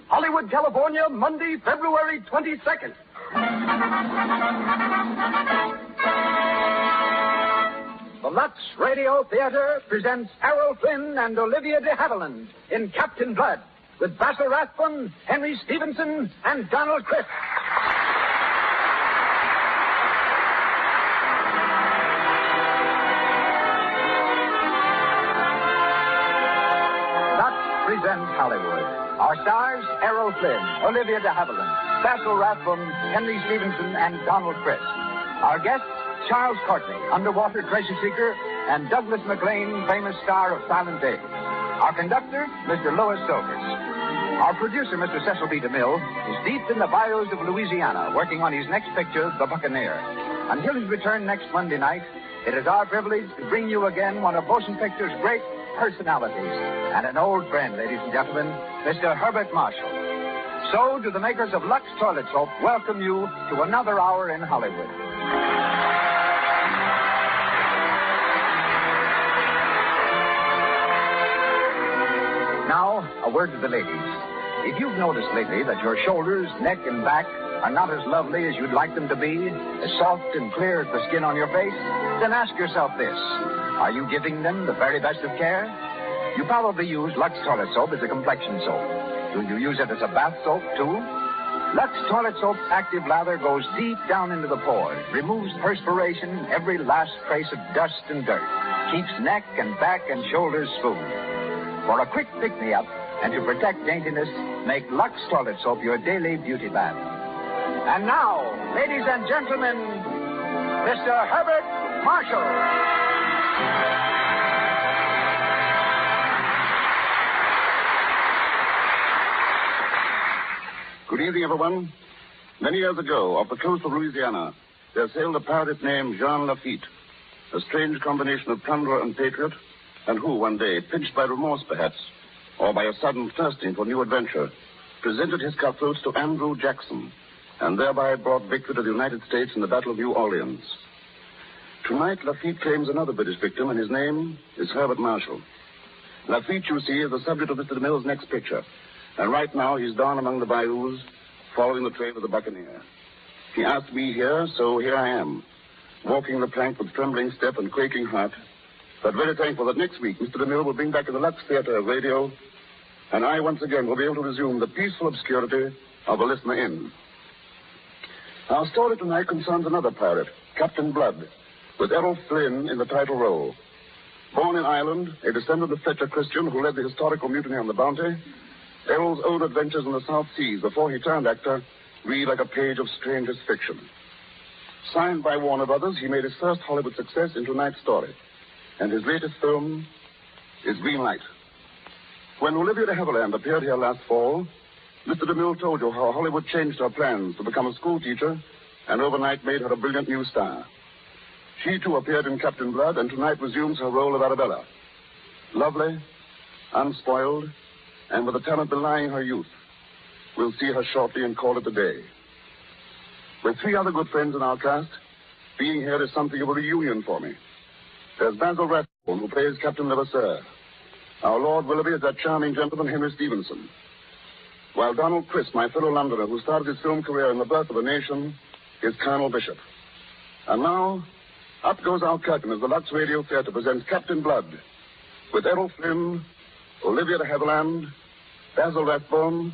Hollywood, California, Monday, February 22nd. The Lux Radio Theater presents Errol Flynn and Olivia de Havilland in Captain Blood with Basil Rathbone, Henry Stevenson, and Donald Crisp. Presents Hollywood. Our stars, Errol Flynn, Olivia de Havilland, Basil Rathbone, Henry Stevenson, and Donald Crisp. Our guests, Charles Courtney, underwater treasure seeker, and Douglas MacLean, famous star of Silent Day. Our conductor, Mr. Louis Silvers. Our producer, Mr. Cecil B. DeMille, is deep in the bayous of Louisiana, working on his next picture, The Buccaneer. Until his return next Monday night, it is our privilege to bring you again one of motion picture's great personalities, and an old friend, ladies and gentlemen, Mr. Herbert Marshall. So, do the makers of Lux Toilet Soap welcome you to another hour in Hollywood. Now, a word to the ladies. If you've noticed lately that your shoulders, neck, and back are not as lovely as you'd like them to be, as soft and clear as the skin on your face, then ask yourself this. Are you giving them the very best of care? You probably use Lux Toilet Soap as a complexion soap. Do you use it as a bath soap, too? Lux Toilet Soap's active lather goes deep down into the pores, removes perspiration, every last trace of dust and dirt, keeps neck and back and shoulders smooth. For a quick pick-me-up and to protect daintiness, make Lux Toilet Soap your daily beauty bath. And now, ladies and gentlemen, Mr. Herbert Marshall. Good evening, everyone. Many years ago, off the coast of Louisiana, there sailed a pirate named Jean Lafitte, a strange combination of plunderer and patriot, and who, one day, pinched by remorse perhaps, or by a sudden thirsting for new adventure, presented his cutthroats to Andrew Jackson, and thereby brought victory to the United States in the Battle of New Orleans. Tonight, Lafitte claims another British victim, and his name is Herbert Marshall. Lafitte, you see, is the subject of Mr. DeMille's next picture. And right now, he's down among the bayous, following the trail of the Buccaneer. He asked me here, so here I am, walking the plank with trembling step and quaking heart, but very thankful that next week Mr. DeMille will bring back to the Lux Theater Radio, and I once again will be able to resume the peaceful obscurity of a listener in. Our story tonight concerns another pirate, Captain Blood, with Errol Flynn in the title role. Born in Ireland, a descendant of Fletcher Christian, who led the historical mutiny on the Bounty, Errol's own adventures in the South Seas before he turned actor read like a page of strangest fiction. Signed by Warner Brothers, he made his first Hollywood success in tonight's story, and his latest film is Green Light. When Olivia de Havilland appeared here last fall, Mr. DeMille told you how Hollywood changed her plans to become a school teacher and overnight made her a brilliant new star. She, too, appeared in Captain Blood and tonight resumes her role of Arabella. Lovely, unspoiled, and with a talent belying her youth. We'll see her shortly and call it a day. With three other good friends in our cast, being here is something of a reunion for me. There's Basil Rathbone, who plays Captain Levasseur. Our Lord Willoughby is that charming gentleman, Henry Stevenson. While Donald Crisp, my fellow Londoner, who started his film career in The Birth of a Nation, is Colonel Bishop. And now, up goes our curtain as the Lux Radio Theater presents Captain Blood, with Errol Flynn, Olivia de Havilland, Basil Rathbone,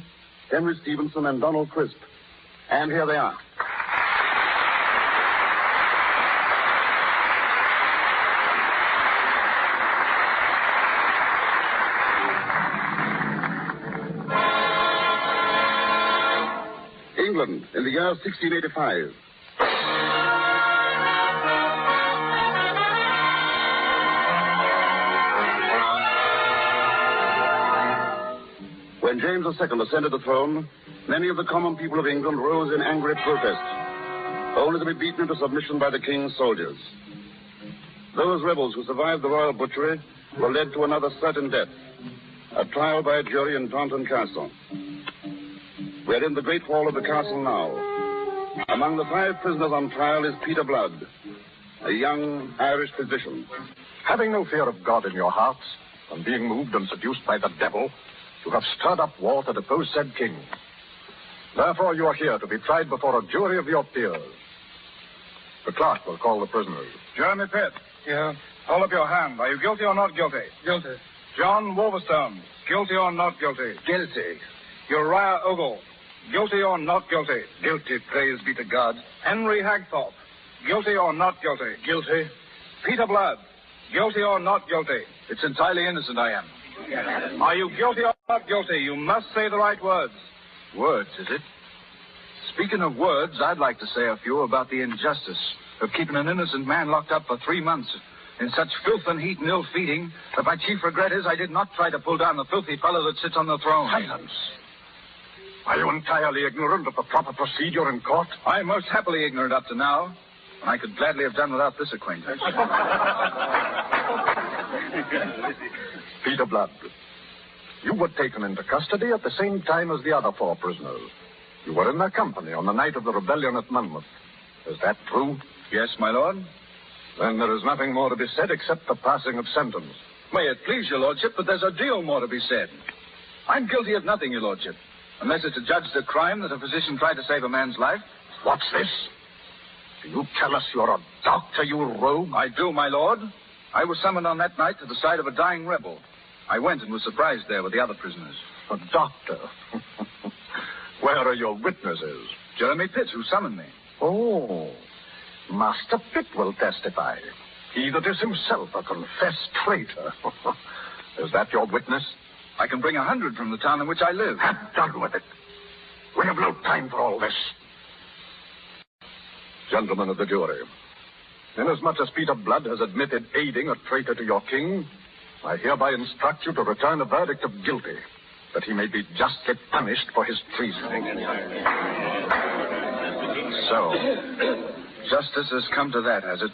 Henry Stevenson, and Donald Crisp. And here they are. England, in the year 1685. When James II ascended the throne, many of the common people of England rose in angry protest, only to be beaten into submission by the king's soldiers. Those rebels who survived the royal butchery were led to another certain death, a trial by a jury in Taunton Castle. We're in the great hall of the castle now. Among the 5 prisoners on trial is Peter Blood, a young Irish physician. Having no fear of God in your hearts, and being moved and seduced by the devil, You have stirred up war to depose said king. Therefore, you are here to be tried before a jury of your peers. The clerk will call the prisoners. Jeremy Pitt. Yeah? Hold up your hand. Are you guilty or not guilty? Guilty. John Wolverstone. Guilty or not guilty? Guilty. Uriah Ogle. Guilty or not guilty? Guilty, praise be to God. Henry Hagthorpe. Guilty or not guilty? Guilty. Peter Blood. Guilty or not guilty? It's entirely innocent I am. Are you guilty or not guilty? You must say the right words. Words, is it? Speaking of words, I'd like to say a few about the injustice of keeping an innocent man locked up for 3 months in such filth and heat and ill feeding that my chief regret is I did not try to pull down the filthy fellow that sits on the throne. Silence. Are you entirely ignorant of the proper procedure in court? I'm most happily ignorant up to now, and I could gladly have done without this acquaintance. Peter Blood, you were taken into custody at the same time as the other 4 prisoners. You were in their company on the night of the rebellion at Monmouth. Is that true? Yes, my lord. Then there is nothing more to be said except the passing of sentence. May it please your lordship, but there's a deal more to be said. I'm guilty of nothing, your lordship, unless it's to judge the crime that a physician tried to save a man's life. What's this? Do you tell us you're a doctor, you rogue? I do, my lord. I was summoned on that night to the side of a dying rebel. I went and was surprised there with the other prisoners. A doctor? Where are your witnesses? Jeremy Pitt, who summoned me. Oh, Master Pitt will testify. He that is himself a confessed traitor. Is that your witness? I can bring 100 from the town in which I live. Have done with it. We have no time for all this. Gentlemen of the jury, inasmuch as Peter Blood has admitted aiding a traitor to your king, I hereby instruct you to return a verdict of guilty, that he may be justly punished for his treason. So, justice has come to that, has it?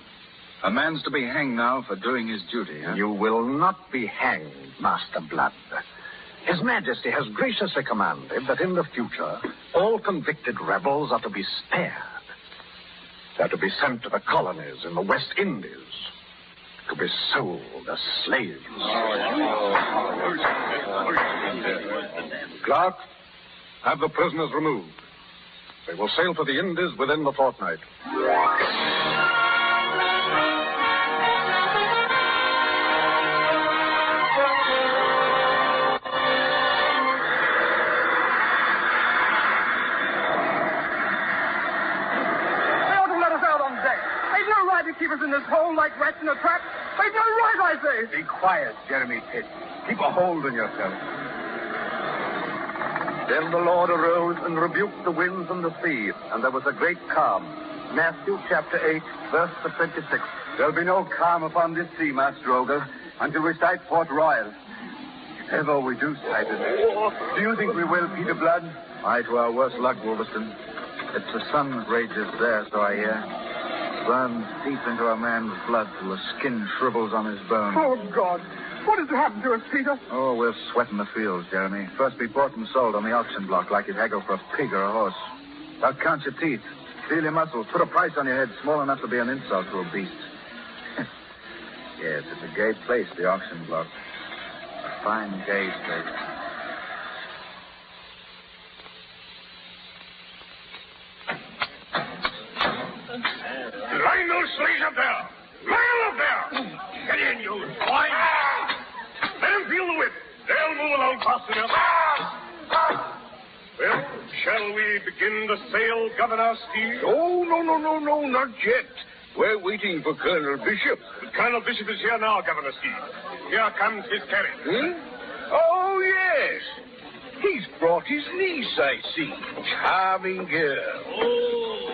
A man's to be hanged now for doing his duty, huh? You will not be hanged, Master Blood. His Majesty has graciously commanded that in the future, all convicted rebels are to be spared. They're to be sent to the colonies in the West Indies, to be sold as slaves. Clerk, have the prisoners removed. They will sail for the Indies within the fortnight. Keep us in this hole like rats in a trap. They've no right, I say. Be quiet, Jeremy Pitt. Keep a hold on yourself. Then the Lord arose and rebuked the winds and the sea, and there was a great calm. Matthew chapter 8, verse 26. There'll be no calm upon this sea, Master Ogle, until we sight Port Royal. If ever we do sight it. Do you think we will, Peter Blood? Aye, to our worst luck, Wolverstone. It's the sun that rages there, so I hear. Burns deep into a man's blood till the skin shrivels on his bones. Oh, God. What has happened to us, Peter? Oh, we're sweating the fields, Jeremy. First be bought and sold on the auction block like you'd haggle for a pig or a horse. Now count your teeth. Feel your muscles. Put a price on your head small enough to be an insult to a beast. Yes, it's a gay place, the auction block. A fine, gay place. Line those slaves up there! Line them up there! Get in, you swine! Let them feel the whip. They'll move along fast enough. Well, shall we begin to sail, Governor Steele? Oh, no, not yet. We're waiting for Colonel Bishop. Colonel Bishop is here now, Governor Steele. Here comes his carriage. Oh, yes. He's brought his niece, I see. Charming girl.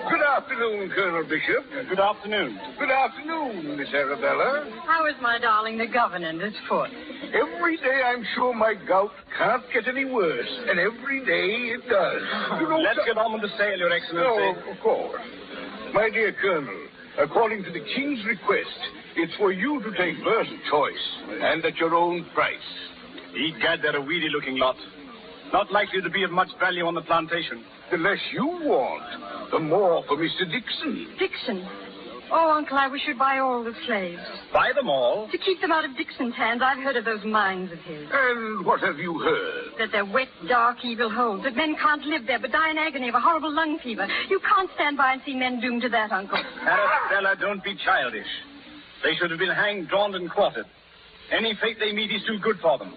Good afternoon, Colonel Bishop. Good afternoon. Good afternoon, Miss Arabella. How is my darling the governor and his foot? Every day I'm sure my gout can't get any worse, and every day it does. You know, Let's get on with the sail, Your Excellency. Oh, of course. My dear Colonel, according to the King's request, it's for you to take first choice, and at your own price. Egad, they're a weedy-looking lot. Not likely to be of much value on the plantation. The less you want, the more for Mr. Dixon. Dixon. Oh, Uncle, I wish you'd buy all the slaves. Buy them all? To keep them out of Dixon's hands. I've heard of those mines of his. And what have you heard? That they're wet, dark, evil holes. That men can't live there but die in agony of a horrible lung fever. You can't stand by and see men doomed to that, Uncle. Arabella, don't be childish. They should have been hanged, drawn, and quartered. Any fate they meet is too good for them.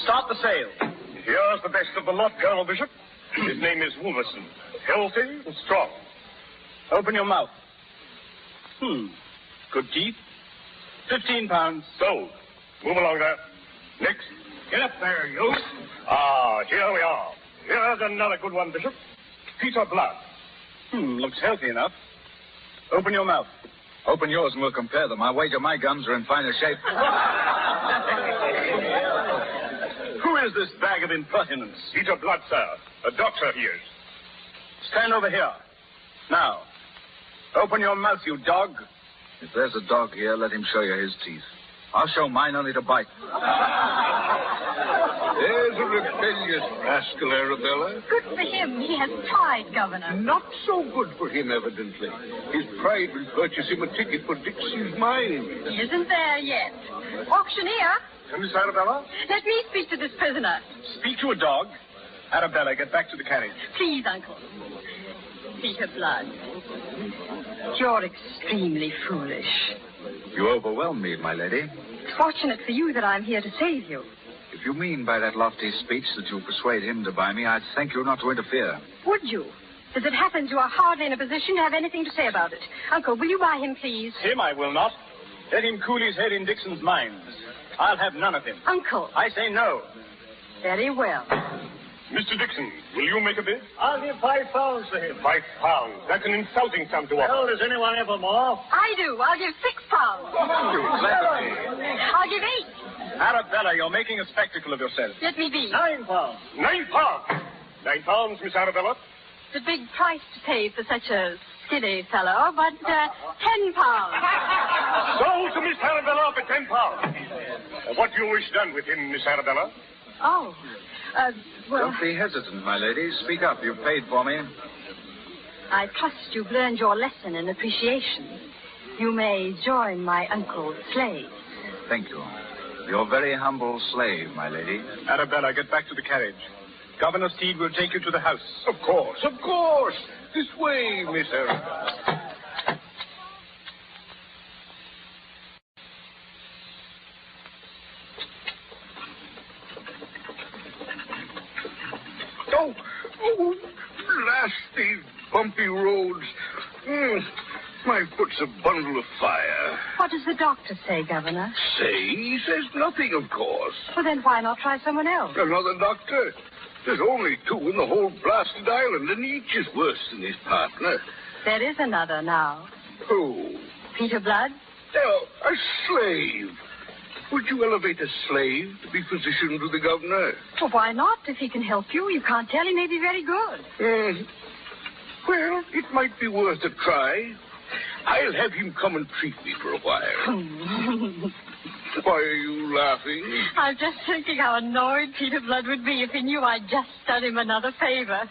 Start the sale. Here's the best of the lot, Colonel Bishop. His name is Wolverson. Healthy and strong. Open your mouth. Good teeth. 15 pounds. Sold. Move along there. Next. Get up there, you. Ah, here we are. Here's another good one, Bishop. Peter Blood. Looks healthy enough. Open your mouth. Open yours and we'll compare them. I wager my gums are in finer shape. Who is this bag of impertinence? Peter Blood, sir. A doctor he is. Stand over here. Now, open your mouth, you dog. If there's a dog here, let him show you his teeth. I'll show mine only to bite. There's a rebellious rascal, Arabella. Good for him. He has pride, Governor. Not so good for him, evidently. His pride will purchase him a ticket for Dixon's mine. He isn't there yet. Auctioneer, Miss Arabella? let me speak to this prisoner. Speak to a dog. Arabella, get back to the carriage. Please, Uncle. Peter Blood. You're extremely foolish. You overwhelm me, my lady. It's fortunate for you that I'm here to save you. If you mean by that lofty speech that you'll persuade him to buy me, I'd thank you not to interfere. Would you? As it happens, you are hardly in a position to have anything to say about it. Uncle, will you buy him, please? Him I will not. Let him cool his head in Dixon's mines. I'll have none of him. Uncle. I say no. Very well. Mr. Dixon, will you make a bid? I'll give £5 for him. £5. That's an insulting sum to offer. Well, does anyone ever more? I do. I'll give £6. You flatter me. I'll give 8. Arabella, you're making a spectacle of yourself. Let me be. £9. £9. £9, Miss Arabella. It's a big price to pay for such a skinny fellow, but £10. Sold to Miss Arabella for £10. What do you wish done with him, Miss Arabella? Oh, well, Don't be hesitant, my lady. Speak up. You've paid for me. I trust you've learned your lesson in appreciation. You may join my uncle's slaves. Thank you. Your very humble slave, my lady. Arabella, get back to the carriage. Governor Steed will take you to the house. Of course, of course. This way, Miss Arabella. Oh, nasty, bumpy roads. My foot's a bundle of fire. What does the doctor say, Governor? Say? He says nothing, of course. Well, then why not try someone else? Another doctor? There's only 2 in the whole blasted island, and each is worse than his partner. There is another now. Who? Peter Blood? Oh, a slave. Would you elevate a slave to be physician to the governor? Well, why not? If he can help you, you can't tell. He may be very good. Well, it might be worth a try. I'll have him come and treat me for a while. Why are you laughing? I'm just thinking how annoyed Peter Blood would be if he knew I'd just done him another favor.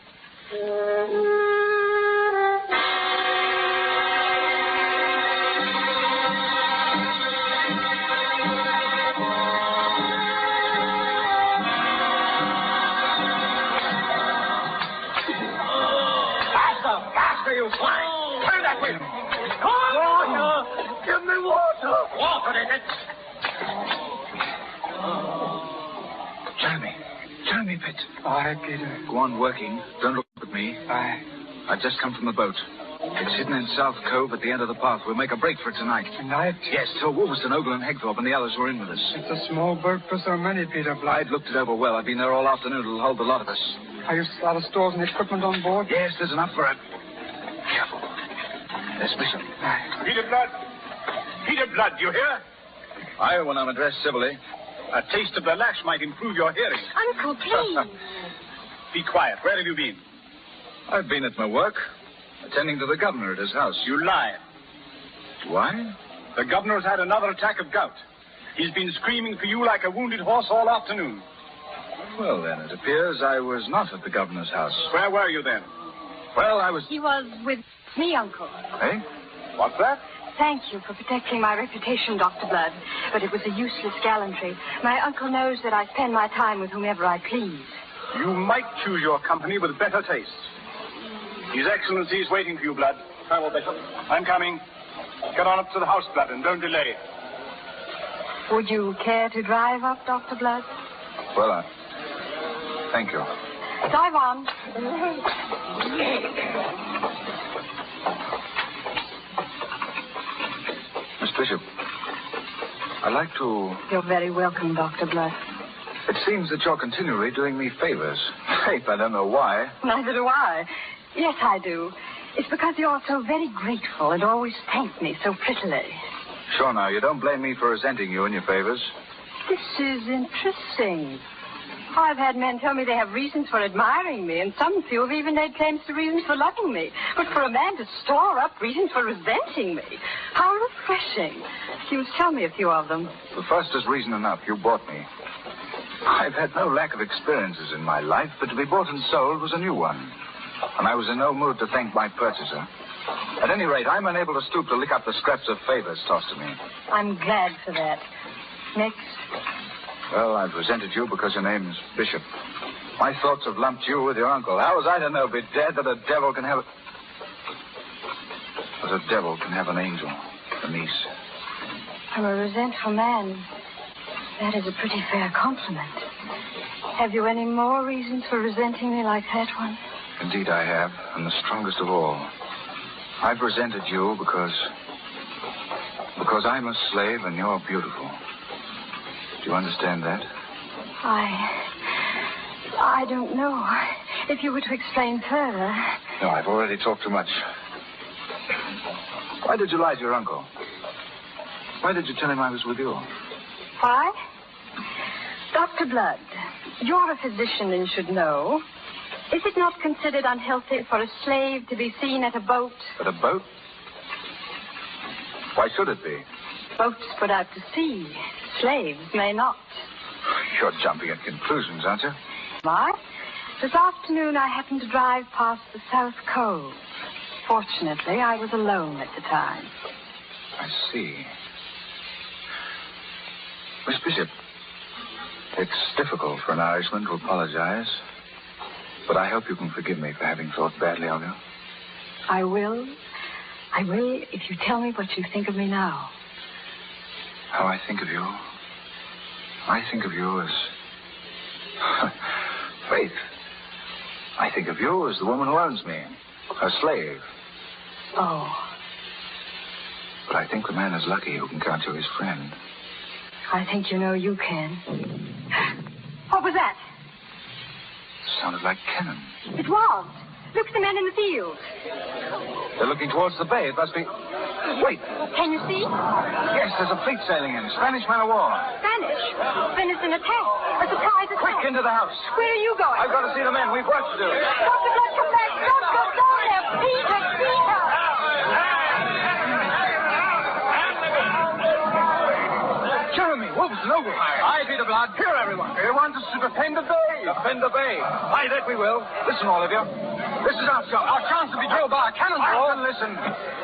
Faster, you swine! Turn that way! Water! Give me water! Water, is it? Jeremy Pitt. Aye, Peter. Go on working. Don't look at me. Aye. I've just come from the boat. It's hidden in South Cove at the end of the path. We'll make a break for it tonight. Tonight? Yes, so Wolverstone, Ogle, and Hegthorpe and the others were in with us. It's a small boat for so many, Peter Blood. I'd looked it over well. I've been there all afternoon. It'll hold the lot of us. Are you a lot of stores and equipment on board? Yes, there's enough for it. Careful. There's Bishop. Peter Blood. Peter Blood, you hear? I, when I'm addressed civilly. A taste of the lash might improve your hearing. Uncle, please. Be quiet. Where have you been? I've been at my work, attending to the governor at his house. You lie. Why? The governor's had another attack of gout. He's been screaming for you like a wounded horse all afternoon. Well, then, it appears I was not at the governor's house. Where were you then? Well, I was... He was with me, Uncle. Eh? What's that? thank you for protecting my reputation, Dr. Blood. But it was a useless gallantry. My uncle knows that I spend my time with whomever I please. You might choose your company with better taste. His Excellency is waiting for you, Blood. Farewell, Bishop. I'm coming. Get on up to the house, Blood, and don't delay. Would you care to drive up, Dr. Blood? Well, thank you. Drive on. Miss Bishop, I'd like to... You're very welcome, Dr. Blood. It seems that you're continually doing me favors. Faith, I don't know why. Neither do I. Yes, I do. It's because you're so very grateful and always thank me so prettily. Sure, now, you don't blame me for resenting you and your favors. This is interesting. I've had men tell me they have reasons for admiring me, and some few have even made claims to reasons for loving me. But for a man to store up reasons for resenting me, how refreshing. You must tell me a few of them. The first is reason enough. You bought me. I've had no lack of experiences in my life, but to be bought and sold was a new one. And I was in no mood to thank my purchaser. At any rate, I'm unable to stoop to lick up the scraps of favors tossed to me. I'm glad for that. Next. Well, I've resented you because your name is Bishop. My thoughts have lumped you with your uncle. How was I to know, be dead, that a devil can have... That a devil can have an angel, a niece? I'm a resentful man. That is a pretty fair compliment. Have you any more reasons for resenting me like that one? Indeed I have, and the strongest of all. I've resented you because I'm a slave and you're beautiful. Do you understand that? I don't know. If you were to explain further. No, I've already talked too much. Why did you lie to your uncle? Why did you tell him I was with you? Why? Dr. Blood, you're a physician and should know. Is it not considered unhealthy for a slave to be seen at a boat? At a boat? Why should it be? Boats put out to sea. Slaves may not. You're jumping at conclusions, aren't you? Why? This afternoon I happened to drive past the South Cove. Fortunately, I was alone at the time. I see. Miss Bishop, it's difficult for an Irishman to apologize. But I hope you can forgive me for having thought badly of you. I will. I will if you tell me what you think of me now. How I think of you? I think of you as... Faith. I think of you as the woman who owns me. Her slave. Oh. But I think the man is lucky who can count you his friend. I think you know you can. What was that? Sounded like cannon. It was. Look at the men in the field. They're looking towards the bay. It must be... Wait. Can you see? Yes, there's a fleet sailing in. Spanish man of war. Spanish? Then it's an attack. A surprise attack. Quick, into the house. Where are you going? I've got to see the men. We've work to do. Dr. Blood, come back. Don't go down there. Peter, Peter. Jeremy, Wolverton, over. Aye, Peter Blood. Here, everyone. They want us to defend the bay. Defend the bay. Aye, that we will. Listen, all of you. This is our shot. Our chance to be drilled by a cannonball. Listen.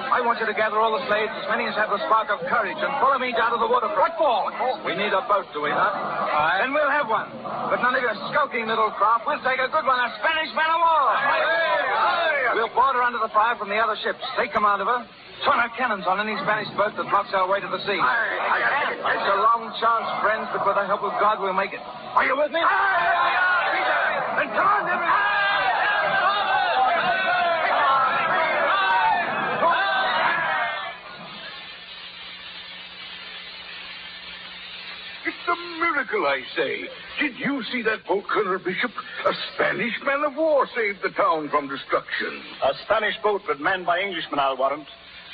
I want you to gather all the slaves, as many as have the spark of courage, and follow me down to the waterfront. What for? We need a boat, do we not? Aye. Then we'll have one. But none of your skulking little craft. We'll take a good one, a Spanish man of war. Aye. We'll board her under the fire from the other ships. Take command of her. Turn our cannons on any Spanish boat that blocks our way to the sea. It's a long chance, friends, but with the help of God, we'll make it. Are you with me? Then come on, everyone. It's a miracle, I say. Did you see that boat, Colonel Bishop? A Spanish man of war saved the town from destruction. A Spanish boat, but manned by Englishmen, I'll warrant.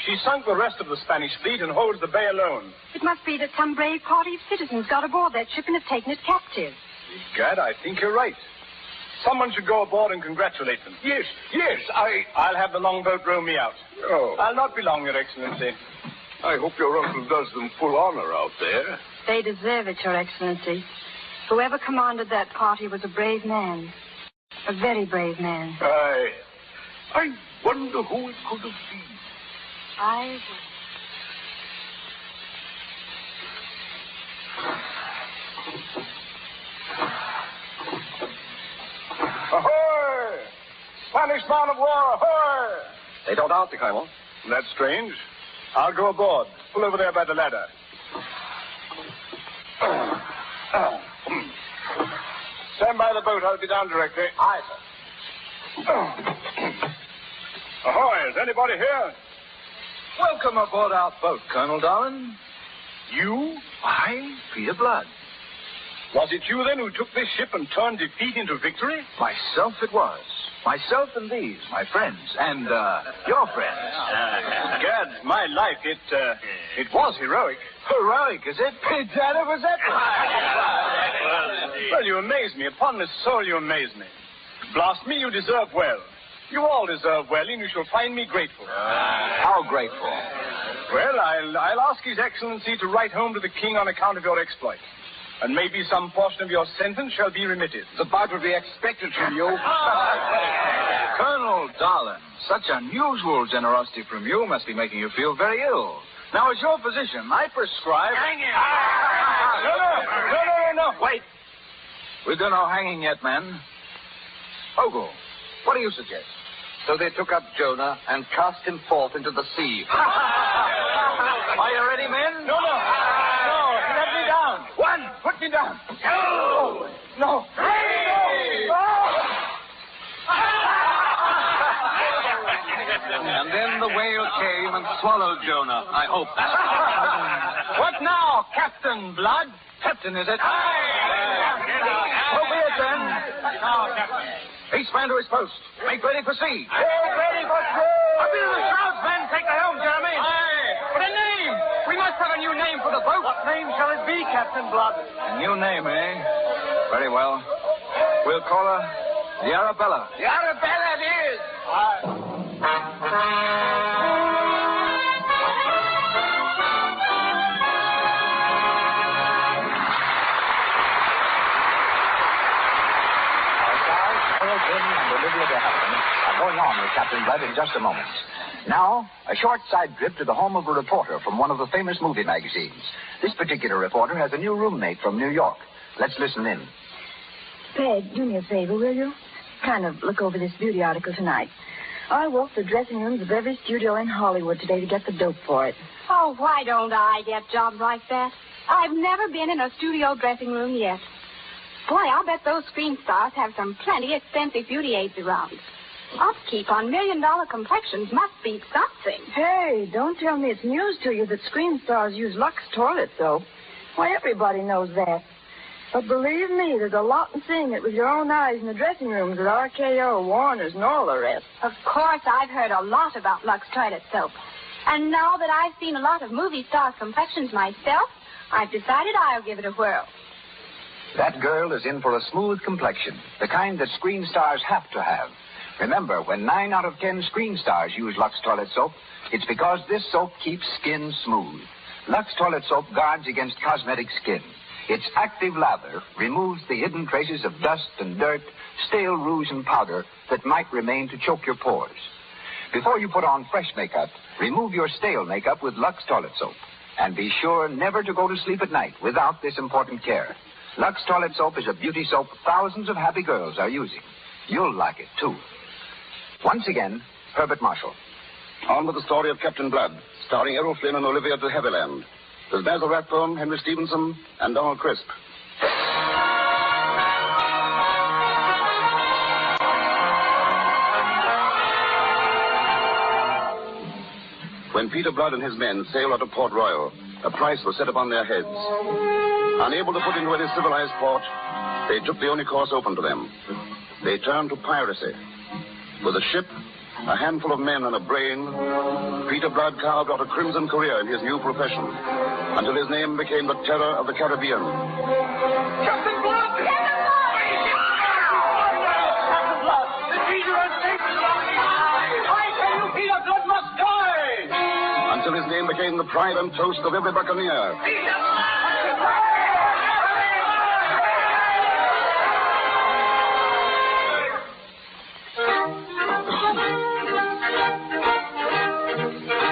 She sunk the rest of the Spanish fleet and holds the bay alone. It must be that some brave party of citizens got aboard that ship and have taken it captive. Gad, I think you're right. Someone should go aboard and congratulate them. Yes, I'll have the longboat row me out. Oh. I'll not be long, Your Excellency. I hope your uncle does them full honor out there. They deserve it, Your Excellency. Whoever commanded that party was a brave man. A very brave man. I wonder who it could have been. Ahoy! Spanish man of war, ahoy! They don't answer, Colonel. That's strange. I'll go aboard. Pull over there by the ladder. Stand by the boat. I'll be down directly. Aye, sir. Ahoy! Is anybody here? Welcome aboard our boat, Colonel Darwin. You? I, Peter Blood. Was it you, then, who took this ship and turned defeat into victory? Myself it was. Myself and these, my friends, and, your friends. Gad, my life, it was heroic. Heroic, is it? That it was that. Well, you amaze me. Upon my soul, you amaze me. Blast me, you deserve well. You all deserve well, and you shall find me grateful. How grateful? Well, I'll ask His Excellency to write home to the King on account of your exploit. And maybe some portion of your sentence shall be remitted. The part would be expected from you. Colonel Darwin, such unusual generosity from you must be making you feel very ill. Now, as your physician, I prescribe... Hanging! No. Wait. We've done no hanging yet, men. Ogle, what do you suggest? So they took up Jonah and cast him forth into the sea. Are you ready, men? No. Let me down. One, put me down. No. And then the whale came and swallowed Jonah, I hope. What now, Captain Blood? Captain, is it? So be it, then. Each man to his post. Make ready for sea. Ready for sea. Up into the shrouds, men. Take the helm, Jeremy. But a name. We must have a new name for the boat. What name shall it be, Captain Blood? A new name, eh? Very well. We'll call her the Arabella. The Arabella it is. Going on with Captain Blood in just a moment. Now, a short side trip to the home of a reporter from one of the famous movie magazines. This particular reporter has a new roommate from New York. Let's listen in. Peg, do me a favor, will you? Kind of look over this beauty article tonight. I walked the dressing rooms of every studio in Hollywood today to get the dope for it. Oh, why don't I get jobs like that? I've never been in a studio dressing room yet. Boy, I'll bet those screen stars have some plenty expensive beauty aids around. Upkeep on million-dollar complexions must be something. Hey, don't tell me it's news to you that screen stars use Lux toilet soap. Why, everybody knows that. But believe me, there's a lot in seeing it with your own eyes in the dressing rooms at RKO, Warner's, and all the rest. Of course, I've heard a lot about Lux toilet soap. And now that I've seen a lot of movie stars' complexions myself, I've decided I'll give it a whirl. That girl is in for a smooth complexion, the kind that screen stars have to have. Remember, when 9 out of 10 screen stars use Lux toilet soap, it's because this soap keeps skin smooth. Lux toilet soap guards against cosmetic skin. Its active lather removes the hidden traces of dust and dirt, stale rouge and powder that might remain to choke your pores. Before you put on fresh makeup, remove your stale makeup with Lux toilet soap. And be sure never to go to sleep at night without this important care. Lux toilet soap is a beauty soap thousands of happy girls are using. You'll like it, too. Once again, Herbert Marshall. On with the story of Captain Blood, starring Errol Flynn and Olivia de Havilland. There's Basil Rathbone, Henry Stevenson, and Donald Crisp. When Peter Blood and his men sailed out of Port Royal, a price was set upon their heads. Unable to put into any civilized port, they took the only course open to them. They turned to piracy. With a ship, a handful of men, and a brain, Peter Blood carved out a crimson career in his new profession, until his name became the terror of the Caribbean. Captain Blood! Captain Blood! The Peter and Nathan I tell you, Peter Blood must die! Until his name became the pride and toast of every buccaneer.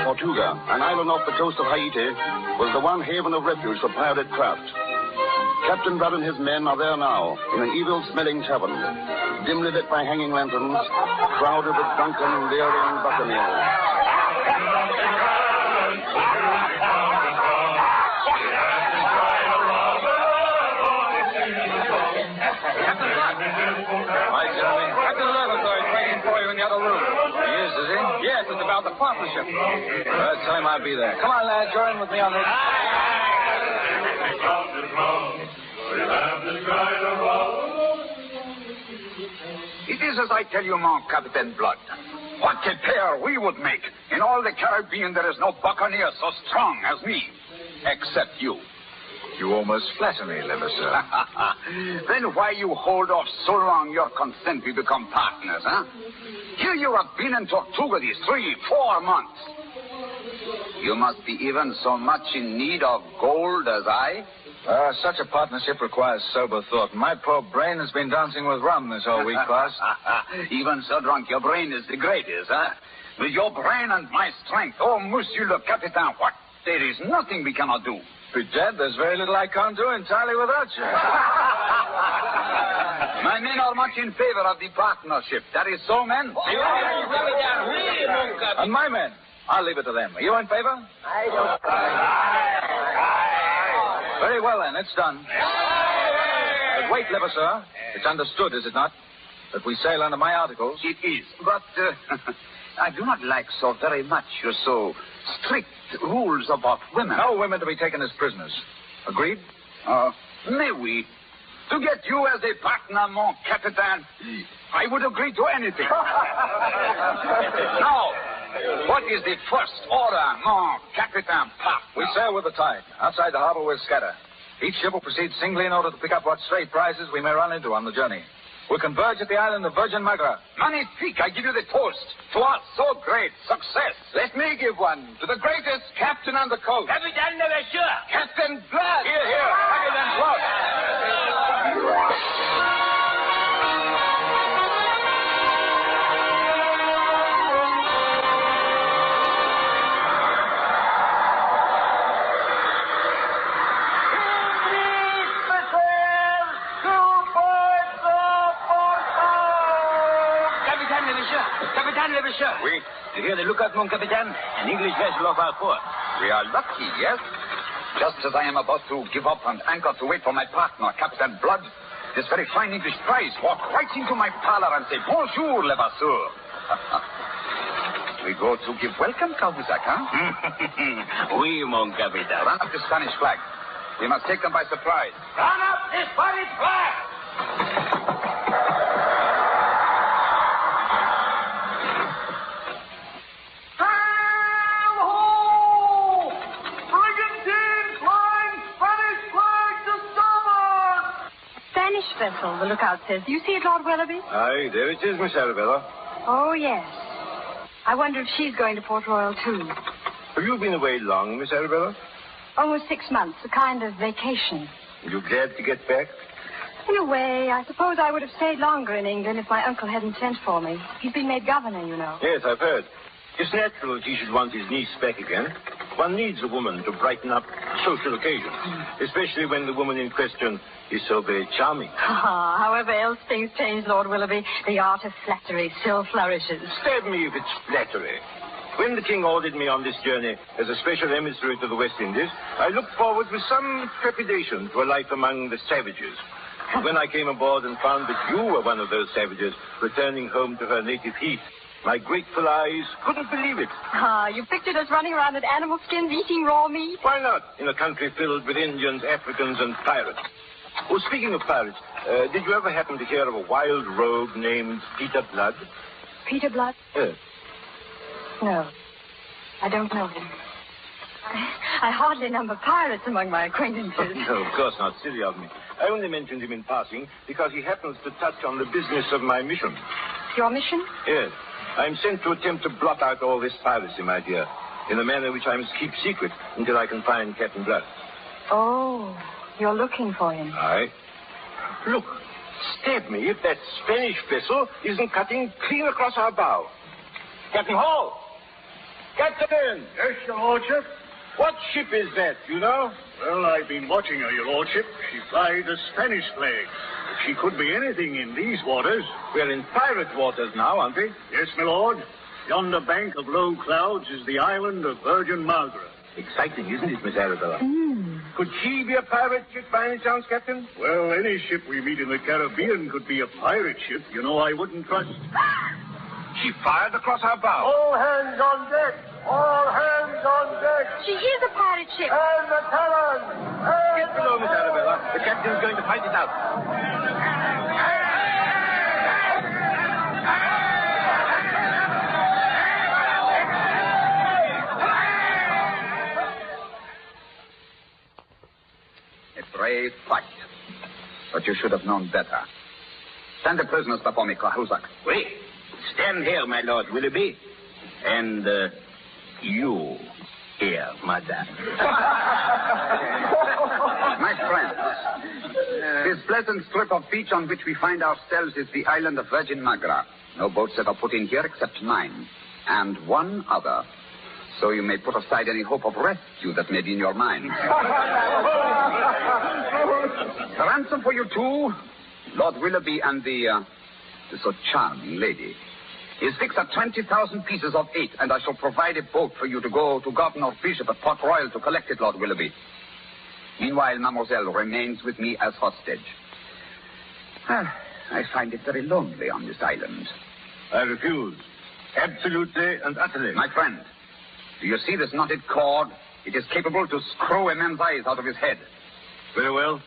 Tortuga, an island off the coast of Haiti, was the one haven of refuge for pirated craft. Captain Blood and his men are there now, in an evil-smelling tavern, dimly lit by hanging lanterns, crowded with drunken, leering buccaneers. It's about the partnership. Tell him I'll be there. Come on, lad. Join with me on this. It is as I tell you, mon Captain Blood. What a pair we would make. In all the Caribbean, there is no buccaneer so strong as me. Except you. You almost flatter me, Levasseur. Then why you hold off so long your consent we become partners, huh? Here you have been in Tortuga these 3-4 months. You must be even so much in need of gold as I. Such a partnership requires sober thought. My poor brain has been dancing with rum this whole week, boss. Even so drunk, your brain is the greatest, huh? With your brain and my strength, oh, Monsieur le Capitaine, what? There is nothing we cannot do. Bedad, there's very little I can't do entirely without you. My men are much in favor of the partnership. That is so, men? And my men, I'll leave it to them. Are you in favor? I don't. Very well, then. It's done. But wait, Levasseur. It's understood, is it not, that we sail under my articles? It is, but I do not like so very much your so strict rules about women. No women to be taken as prisoners. Agreed? May we? To get you as a partner, mon Capitaine, I would agree to anything. Now, what is the first order, mon Capitaine partner? We sail with the tide. Outside the harbor, we'll scatter. Each ship will proceed singly in order to pick up what stray prizes we may run into on the journey. We'll converge at the island of Virgin Magra. Magnifique, I give you the toast to our so great success. Let me give one to the greatest captain on the coast. Captain Levasseur. Captain Blood. Here, Captain Blood. Captain Levasseur. Oui. You hear the lookout, mon Capitaine? An English vessel off our port. We are lucky, yes? Just as I am about to give up and anchor to wait for my partner, Captain Blood, this very fine English prize walked right into my parlor and said, Bonjour, Levasseur. We go to give welcome, Cahusac, huh? Oui, mon Capitaine. Run up the Spanish flag. We must take them by surprise. Run up the Spanish flag! Vessel, the lookout says. Do you see it, Lord Willoughby? Aye, there it is, Miss Arabella. Oh, yes. I wonder if she's going to Port Royal, too. Have you been away long, Miss Arabella? Almost 6 months, a kind of vacation. Are you glad to get back? In a way, I suppose I would have stayed longer in England if my uncle hadn't sent for me. He's been made governor, you know. Yes, I've heard. It's natural that he should want his niece back again. One needs a woman to brighten up social occasions, especially when the woman in question is so very charming. However else things change, Lord Willoughby, the art of flattery still flourishes. Stab me if it's flattery. When the king ordered me on this journey as a special emissary to the West Indies, I looked forward with some trepidation to a life among the savages. But when I came aboard and found that you were one of those savages returning home to her native heath, my grateful eyes couldn't believe it. You pictured us running around in animal skins eating raw meat? Why not, in a country filled with Indians, Africans, and pirates? Oh, speaking of pirates, did you ever happen to hear of a wild rogue named Peter Blood? Peter Blood? Yes. No, I don't know him. I hardly number pirates among my acquaintances. No, of course not. Silly of me. I only mentioned him in passing because he happens to touch on the business of my mission. Your mission? Yes. I'm sent to attempt to blot out all this piracy, my dear, in a manner which I must keep secret until I can find Captain Blood. Oh, you're looking for him. Aye. Look, stab me if that Spanish vessel isn't cutting clean across our bow. Captain Hall! Captain! Yes, your lordship. What ship is that, you know? Well, I've been watching her, your lordship. She flies a Spanish flag. She could be anything in these waters. We're in pirate waters now, aren't we? Yes, my lord. Yonder bank of low clouds is the island of Virgin Magra. Exciting, isn't it, Miss Arabella? Could she be a pirate ship by any chance, Captain? Well, any ship we meet in the Caribbean could be a pirate ship. You know, I wouldn't trust. She fired across our bow. All hands on deck! All hands on deck! She is a pirate ship. And the talons! Get below, Miss Arabella. The captain's going to fight it out. A brave fight. But you should have known better. Stand the prisoners before me, Cahuzac. Wait. Stand here, my Lord Willoughby. And, you here, madame. My friends, this pleasant strip of beach on which we find ourselves is the island of Virgin Magra. No boats ever put in here except mine. And one other. So you may put aside any hope of rescue that may be in your mind. The ransom for you two, Lord Willoughby and the so charming lady, is fixed at 20,000 pieces of 8, and I shall provide a boat for you to go to Governor Bishop at Port Royal to collect it, Lord Willoughby. Meanwhile, Mademoiselle remains with me as hostage. I find it very lonely on this island. I refuse. Absolutely and utterly. My friend, do you see this knotted cord? It is capable to screw a man's eyes out of his head. Very well.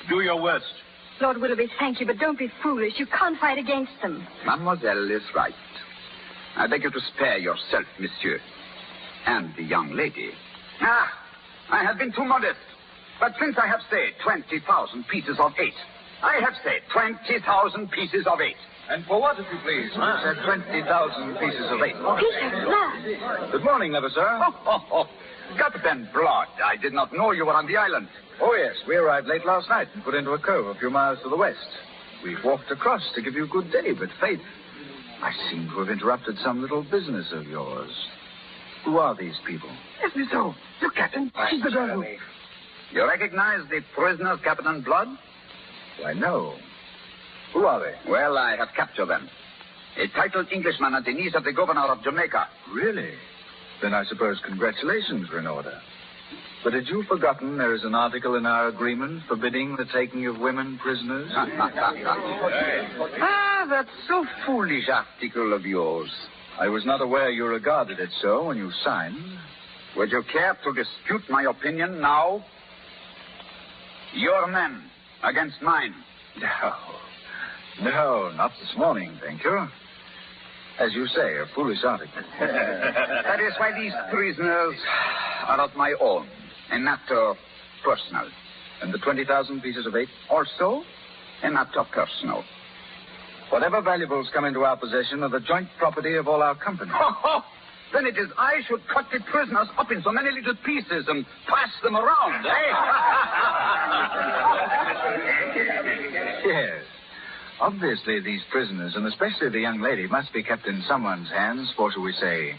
Do your worst. Lord Willoughby, thank you, but don't be foolish. You can't fight against them. Mademoiselle is right. I beg you to spare yourself, monsieur. And the young lady. I have been too modest. But since I have said 20,000 pieces of 8, I have said 20,000 pieces of 8. And for what, if you please? You said 20,000 pieces of 8. Peter Blood. Good morning, never, sir. Captain Blood, I did not know you were on the island. Oh, yes. We arrived late last night and put into a cove a few miles to the west. We've walked across to give you good day, but fate, I seem to have interrupted some little business of yours. Who are these people? Isn't it so? Look, Captain. She's the girl who... You recognize the prisoners, Captain Blood? Why, no. Who are they? Well, I have captured them. A titled Englishman at the niece of the governor of Jamaica. Really? Then I suppose congratulations are in order. But had you forgotten there is an article in our agreement forbidding the taking of women prisoners? That so foolish article of yours. I was not aware you regarded it so when you signed. Would you care to dispute my opinion now? Your men against mine. No, not this morning, thank you. As you say, a foolish article. That is why these prisoners are of my own. A matter personal. And the 20,000 pieces of 8? Also, a matter personal. Whatever valuables come into our possession are the joint property of all our company. Then it is I should cut the prisoners up in so many little pieces and pass them around, Yes. Obviously, these prisoners, and especially the young lady, must be kept in someone's hands for, shall we say,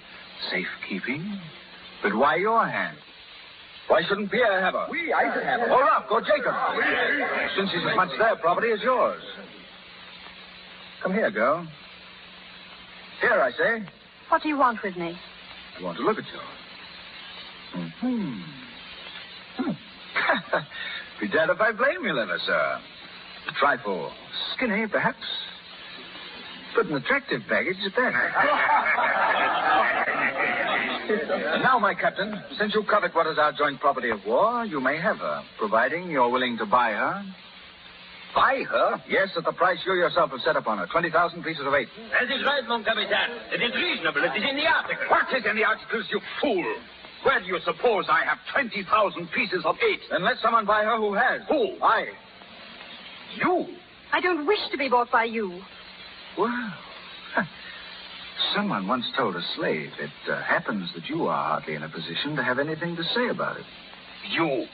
safekeeping. But why your hands? Why shouldn't Pierre have her? I should have her. Or Rock, or Jacob. Since she's as much their property as yours. Come here, girl. Here, I say. What do you want with me? I want to look at you. Be damned if I blame you, Lever, sir. A trifle skinny, perhaps. But an attractive baggage at that. And now, my captain, since you covet what is our joint property of war, you may have her, providing you're willing to buy her. Buy her? Yes, at the price you yourself have set upon her, 20,000 pieces of 8. That is right, mon capitaine. It is reasonable. It is in the article. What is in the articles, you fool? Where do you suppose I have 20,000 pieces of 8? Then let someone buy her who has. Who? I. You? I don't wish to be bought by you. Well, someone once told a slave it happens that you are hardly in a position to have anything to say about it. You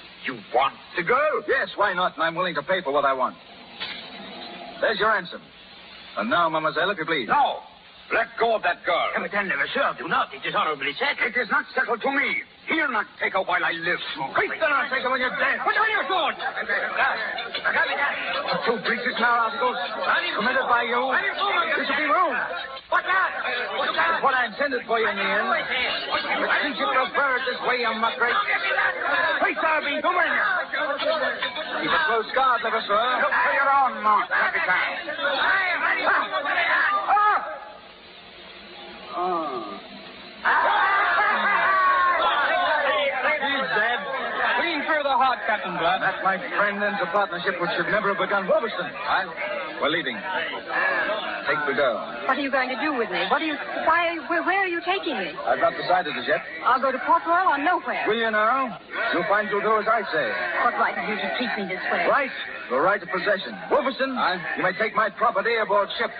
want the girl? Yes, why not? And I'm willing to pay for what I want. There's your ransom. And now, mademoiselle, if you please. No. Let go of that girl. But then, sir, do not. It is honorably said. It is not settled to me. He'll not take her while I live. Quick, then I'll take her when you're dead. Put her in your sword. The two breaches now, articles committed by you. This will be ruined. What's that? It's what I intended for you in the end. But since you prefer it this way, you muckrake. Quick, Darby, come in. Keep a close guard, Lever, sir. Look for your own mark, Capitan. He's dead. Clean through the heart, Captain Blood. That, my friend, ends a partnership which should never have begun. Wolverstone. We're leaving. Take the girl. What are you going to do with me? Where are you taking me? I've not decided as yet. I'll go to Port Royal or nowhere. Will you now? You'll find you'll do as I say. What right have you to treat me this way? Right? The right of possession. Wolverstone, you may take my property aboard ship.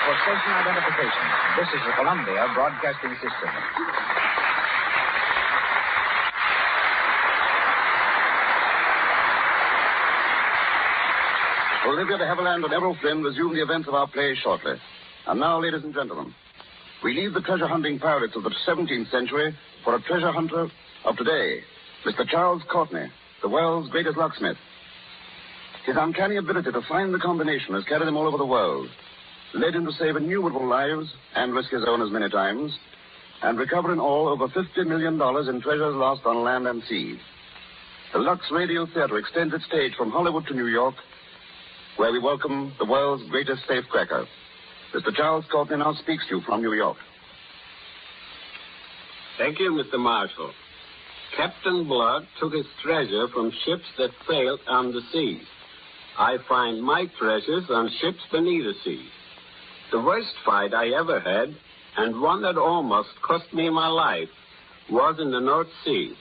For station identification. This is the Columbia Broadcasting System. Olivia de Havilland and Errol Flynn resume the events of our play shortly. And now, ladies and gentlemen, we leave the treasure-hunting pirates of the 17th century for a treasure hunter of today, Mr. Charles Courtney, the world's greatest locksmith. His uncanny ability to find the combination has carried him all over the world, led him to save innumerable lives and risk his own as many times, and recover in all over $50 million in treasures lost on land and sea. The Lux Radio Theater extends its stage from Hollywood to New York, where we welcome the world's greatest safecracker. Mr. Charles Courtney now speaks to you from New York. Thank you, Mr. Marshall. Captain Blood took his treasure from ships that sailed on the seas. I find my treasures on ships beneath the sea. The worst fight I ever had, and one that almost cost me my life, was in the North Sea.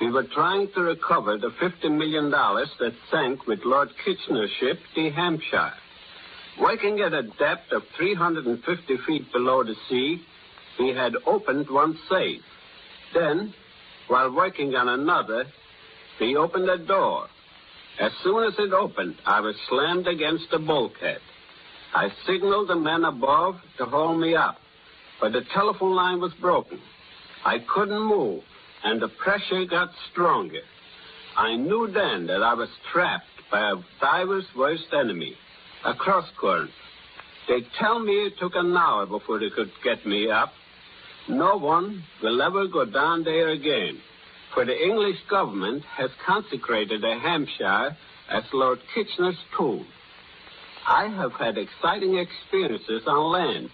We were trying to recover the $50 million that sank with Lord Kitchener's ship, the Hampshire. Working at a depth of 350 feet below the sea, we had opened one safe. Then, while working on another, we opened a door. As soon as it opened, I was slammed against the bulkhead. I signaled the men above to hold me up, but the telephone line was broken. I couldn't move, and the pressure got stronger. I knew then that I was trapped by a diver's worst enemy, a cross-current. They tell me it took an hour before they could get me up. No one will ever go down there again, for the English government has consecrated the Hampshire as Lord Kitchener's tomb. I have had exciting experiences on land.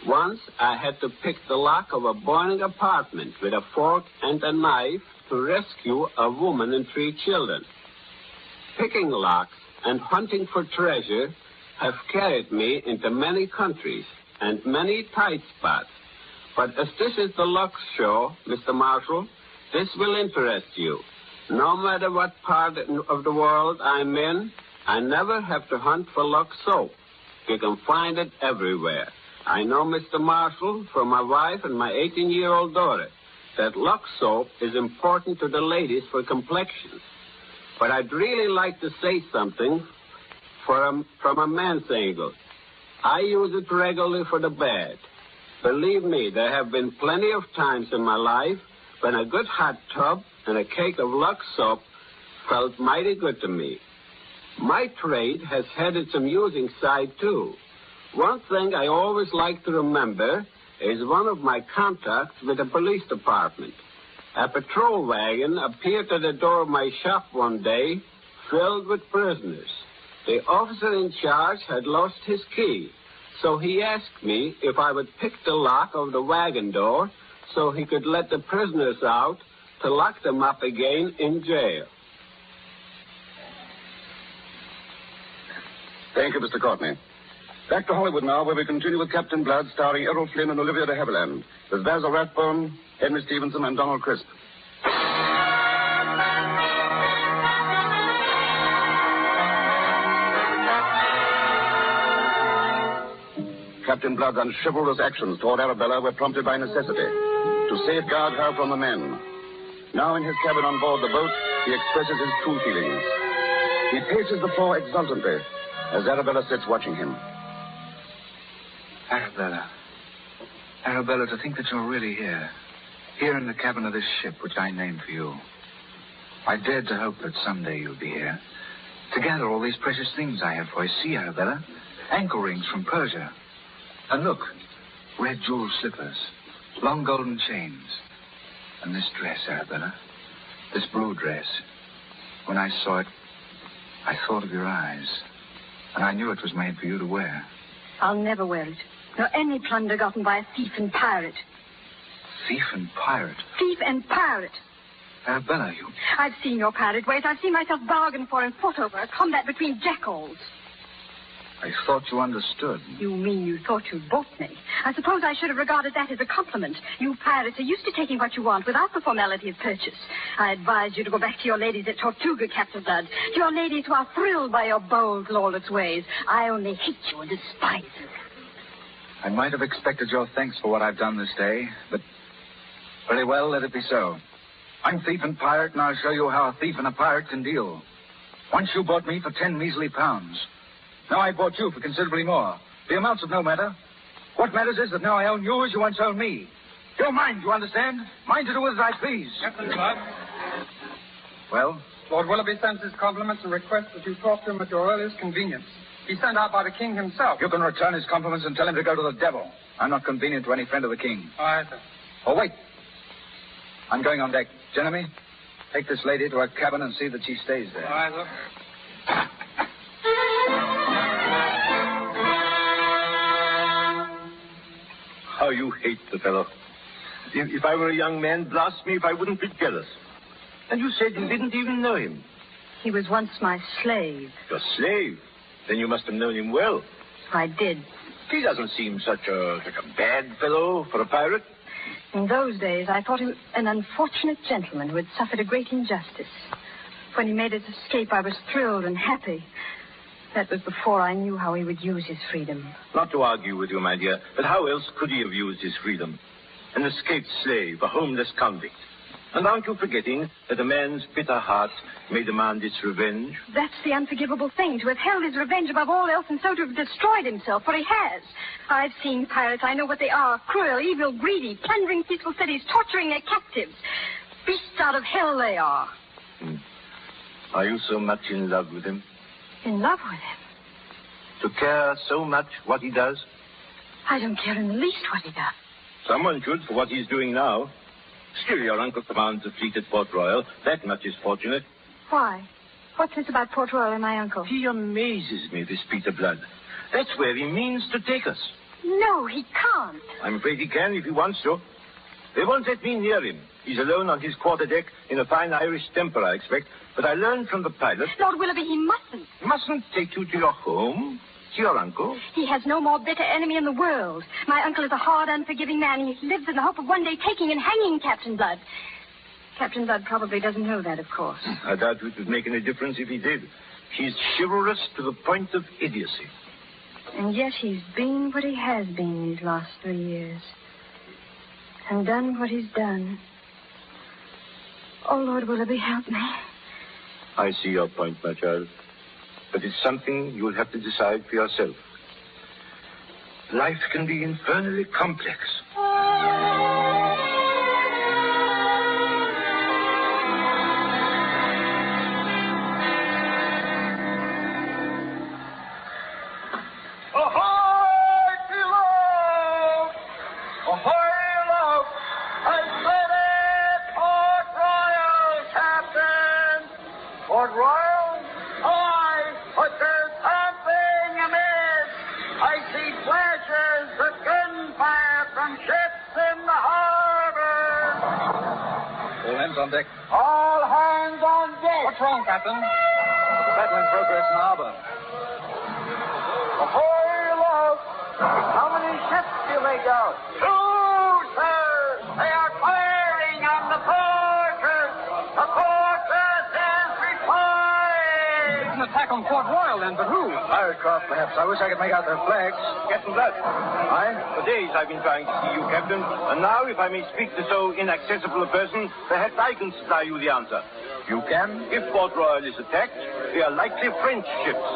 Once I had to pick the lock of a burning apartment with a fork and a knife to rescue a woman and 3 children. Picking locks and hunting for treasure have carried me into many countries and many tight spots. But as this is the Lux show, Mr. Marshall, this will interest you. No matter what part of the world I'm in, I never have to hunt for Lux soap. You can find it everywhere. I know, Mr. Marshall, from my wife and my 18-year-old daughter, that Lux soap is important to the ladies for complexions. But I'd really like to say something from a man's angle. I use it regularly for the bed. Believe me, there have been plenty of times in my life when a good hot tub and a cake of Lux soap felt mighty good to me. My trade has had its amusing side, too. One thing I always like to remember is one of my contacts with the police department. A patrol wagon appeared at the door of my shop one day, filled with prisoners. The officer in charge had lost his key, so he asked me if I would pick the lock of the wagon door so he could let the prisoners out to lock them up again in jail. Thank you, Mr. Courtney. Back to Hollywood now, where we continue with Captain Blood, starring Errol Flynn and Olivia de Havilland, with Basil Rathbone, Henry Stevenson, and Donald Crisp. Captain Blood's unchivalrous actions toward Arabella were prompted by necessity. to safeguard her from the men. Now in his cabin on board the boat, he expresses his true feelings. He paces the floor exultantly as Arabella sits watching him. Arabella. Arabella, to think that you're really here. Here in the cabin of this ship, which I named for you. I dared to hope that someday you'd be here. To gather all these precious things I have for you. See, Arabella? Ankle rings from Persia. And look, red jeweled slippers. Long golden chains. And this dress, Arabella. This blue dress. When I saw it, I thought of your eyes. And I knew it was made for you to wear. I'll never wear it. Nor any plunder gotten by a thief and pirate. Thief and pirate? Thief and pirate. Arabella, you... I've seen your pirate ways. I've seen myself bargain for and fought over a combat between jackals. I thought you understood. You mean you thought you'd bought me? I suppose I should have regarded that as a compliment. You pirates are used to taking what you want without the formality of purchase. I advise you to go back to your ladies at Tortuga, Captain Blood. To your ladies who are thrilled by your bold, lawless ways. I only hate you and despise you. I might have expected your thanks for what I've done this day, but very well, let it be so. I'm thief and pirate, and I'll show you how a thief and a pirate can deal. Once you bought me for 10 measly pounds. Now I bought you for considerably more. The amounts of no matter. What matters is that now I own you as you once owned me. You're mine, you understand? Mine to do with as I please. Captain Blood. Well? Lord Willoughby sends his compliments and requests that you talk to him at your earliest convenience. He's sent out by the king himself. You can return his compliments and tell him to go to the devil. I'm not convenient to any friend of the king. All right, sir. Oh, wait. I'm going on deck. Jeremy, take this lady to her cabin and see that she stays there. All right, sir. How you hate the fellow. If I were a young man, blast me if I wouldn't be jealous. And you said you didn't even know him. He was once my slave. Your slave? Then you must have known him well. I did. He doesn't seem such a bad fellow for a pirate. In those days, I thought him an unfortunate gentleman who had suffered a great injustice. When he made his escape, I was thrilled and happy. That was before I knew how he would use his freedom. Not to argue with you, my dear, but how else could he have used his freedom? An escaped slave, a homeless convict. And aren't you forgetting that a man's bitter heart may demand its revenge? That's the unforgivable thing, to have held his revenge above all else and so to have destroyed himself, for he has. I've seen pirates. I know what they are. Cruel, evil, greedy, plundering peaceful cities, torturing their captives. Beasts out of hell they are. Are you so much in love with him? In love with him? To care so much what he does? I don't care in the least what he does. Someone should for what he's doing now. Still, your uncle commands a fleet at Port Royal. That much is fortunate. Why? What's this about Port Royal and my uncle? He amazes me, this Peter Blood. That's where he means to take us. No, he can't. I'm afraid he can if he wants to. They won't let me near him. He's alone on his quarterdeck in a fine Irish temper, I expect. But I learned from the pilot... Lord Willoughby, he mustn't. Mustn't take you to your home? To your uncle? He has no more bitter enemy in the world. My uncle is a hard, unforgiving man. He lives in the hope of one day taking and hanging Captain Blood. Captain Blood probably doesn't know that, of course. I doubt it would make any difference if he did. He's chivalrous to the point of idiocy. And yet he's been what he has been these last 3 years. And done what he's done. Oh, Lord Willoughby, help me. I see your point, my child. But it's something you'll have to decide for yourself. Life can be infernally complex. On deck. All hands on deck. What's wrong, Captain? The battle in progress in harbor. Ahoy, love. How many ships do they go? 2, sir. They are firing on the fortress. The fortress is replying. It's an attack on Port Port Royal, then, but who? Pirate craft, perhaps. I wish I could make out their flags. Captain Blood. Aye? For days I've been trying to see you, Captain. And now, if I may speak to so inaccessible a person, perhaps I can supply you the answer. You can? If Port Royal is attacked, they are likely French ships.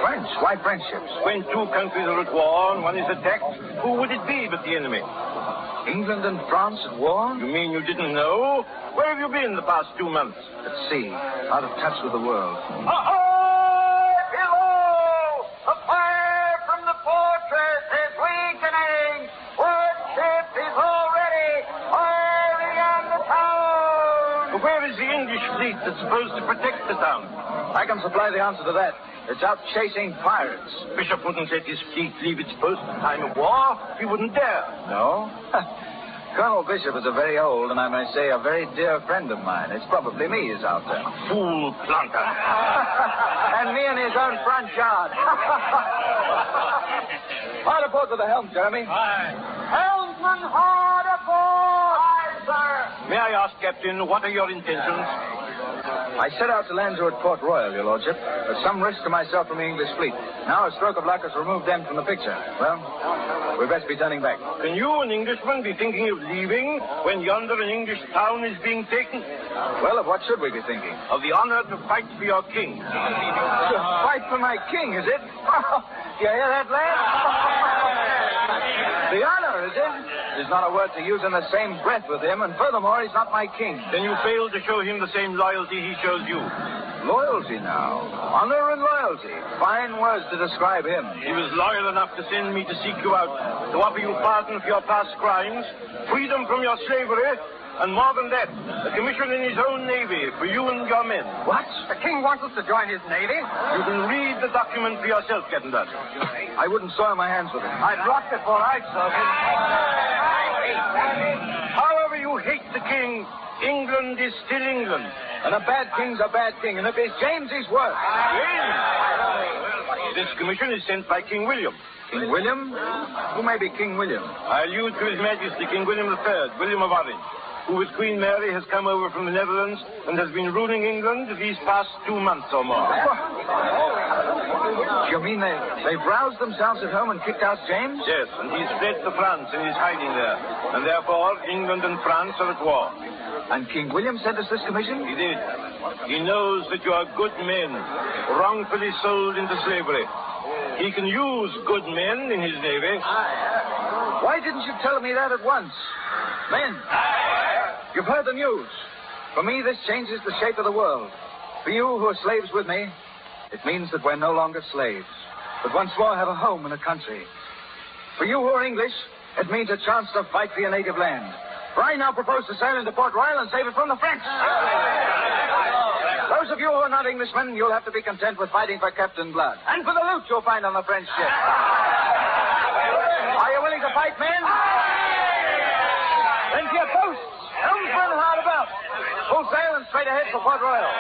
French? Why French ships? When two countries are at war and one is attacked, who would it be but the enemy? England and France at war? You mean you didn't know? Where have you been the past 2 months? At sea, out of touch with the world. Ahoy! Below! The fire from the fortress is weakening! One ship is already firing on the town! But where is the English fleet that's supposed to protect the town? I can supply the answer to that. It's out chasing pirates. Bishop wouldn't let his fleet leave its post in time of war. He wouldn't dare. No? Colonel Bishop is a very old and I may say a very dear friend of mine. It's probably me who's out there. Fool planter. And me in his own front yard. Hard aboard with the helm, Jeremy. Aye. Helmsman, hard aboard! Aye, sir. May I ask, Captain, what are your intentions? I set out to land you at Port Royal, your lordship, at some risk to myself from the English fleet. Now a stroke of luck has removed them from the picture. Well, we'd best be turning back. Can you, an Englishman, be thinking of leaving when yonder an English town is being taken? Well, of what should we be thinking? Of the honor to fight for your king. To fight for my king, is it? You hear that, lad? The honor, is it? There's not a word to use in the same breath with him, and furthermore, he's not my king. Then you fail to show him the same loyalty he shows you. Loyalty now. Honor and loyalty. Fine words to describe him. He was loyal enough to send me to seek you out, to offer you pardon for your past crimes, freedom from your slavery, and more than that, a commission in his own navy for you and your men. What? The king wants us to join his navy? You can read the document for yourself, Captain Blood. I wouldn't soil my hands with it. I'd rock before I saw it. However you hate the king, England is still England. And a bad king's a bad king, and if it's James, he's worse. James? This commission is sent by King William. King William? Who may be King William? I allude to His Majesty King William III, William of Orange, who with Queen Mary has come over from the Netherlands and has been ruling England these past 2 months or more. You mean they've roused themselves at home and kicked out James? Yes, and he's fled to France and is hiding there. And therefore, England and France are at war. And King William sent us this commission? He did. He knows that you are good men, wrongfully sold into slavery. He can use good men in his navy. Why didn't you tell me that at once? Men, you've heard the news. For me, this changes the shape of the world. For you who are slaves with me, it means that we're no longer slaves, but once more have a home and a country. For you who are English, it means a chance to fight for your native land. For I now propose to sail into Port Royal and save it from the French. Those of you who are not Englishmen, you'll have to be content with fighting for Captain Blood. And for the loot you'll find on the French ship. Are you willing to fight, men? Then to your posts. Helmsman, hard about. Full sail and straight ahead for Port Royal.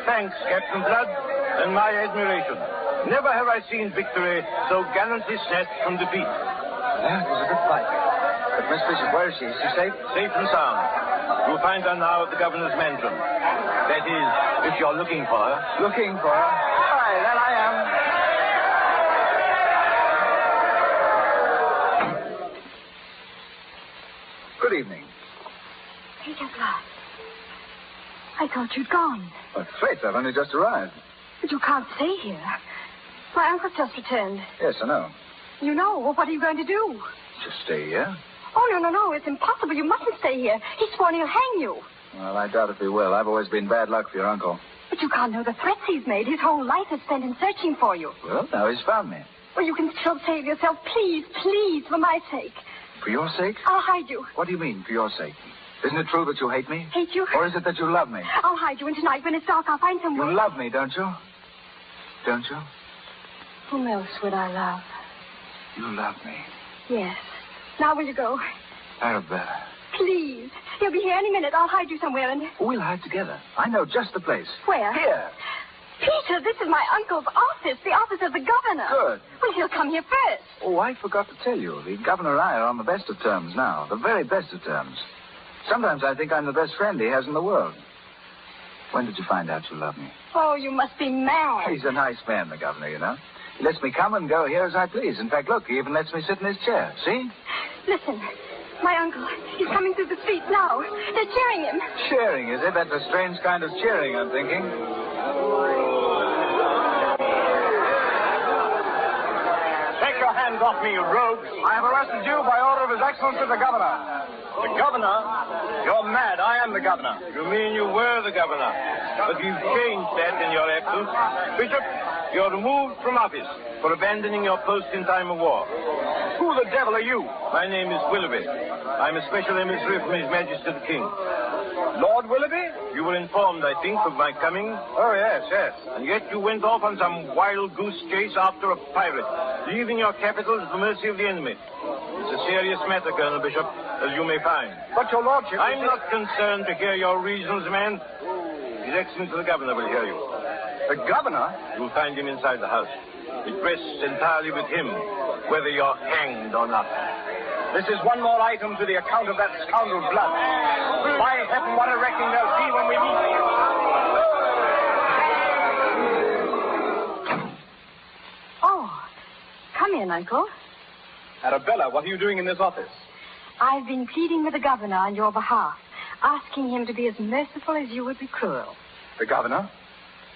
Thanks, Captain Blood, and my admiration. Never have I seen victory so gallantly snatched from defeat. Yeah, it was a good fight. But Miss Bishop, where is she? Is she safe? Safe and sound. You'll find her now at the governor's mansion. That is, if you're looking for her. Looking for her? Aye, that I am. Good evening. Peter Blood. I thought you'd gone. But faith, I've only just arrived. But you can't stay here. My uncle's just returned. Yes, I know. You know. Well, what are you going to do? Just stay here? Oh, no. It's impossible. You mustn't stay here. He's sworn he'll hang you. Well, I doubt if he will. I've always been bad luck for your uncle. But you can't know the threats he's made. His whole life is spent in searching for you. Well, now he's found me. Well, you can still save yourself. Please, please, for my sake. For your sake? I'll hide you. What do you mean, for your sake? Isn't it true that you hate me? Hate you? Or is it that you love me? I'll hide you, and tonight, when it's dark, I'll find some way. You love me, don't you? Don't you? Whom else would I love? You love me. Yes. Now will you go? Arabella. Please. He'll be here any minute. I'll hide you somewhere and... We'll hide together. I know just the place. Where? Here. Peter, this is my uncle's office, the office of the governor. Good. Well, he'll come here first. Oh, I forgot to tell you. The governor and I are on the best of terms now. The very best of terms. Sometimes I think I'm the best friend he has in the world. When did you find out you love me? Oh, you must be mad. He's a nice man, the governor, you know. He lets me come and go here as I please. In fact, look, he even lets me sit in his chair. See? Listen, my uncle, he's coming through the streets now. They're cheering him. Cheering, is it? That's a strange kind of cheering, I'm thinking. Take your hands off me, you rogues. I have arrested you by order of His Excellency the Governor. The Governor? You're mad. I am the Governor. You mean you were the governor? But you've changed that in your absence. Bishop, you're removed from office for abandoning your post in time of war. Who the devil are you? My name is Willoughby. I'm a special emissary from His Majesty the King. Lord Willoughby? You were informed, I think, of my coming. Oh, yes. And yet you went off on some wild goose chase after a pirate, leaving your capital at the mercy of the enemy. It's a serious matter, Colonel Bishop, as you may find. But your lordship... I'm not concerned to hear your reasons, man. His Excellency the Governor will hear you. The Governor? You'll find him inside the house. It rests entirely with him, whether you're hanged or not. This is one more item to the account of that scoundrel Blood. By heaven, what a reckoning there'll be when we meet. Oh, come in, Uncle. Arabella, what are you doing in this office? I've been pleading with the governor on your behalf, asking him to be as merciful as you would be cruel. The Governor?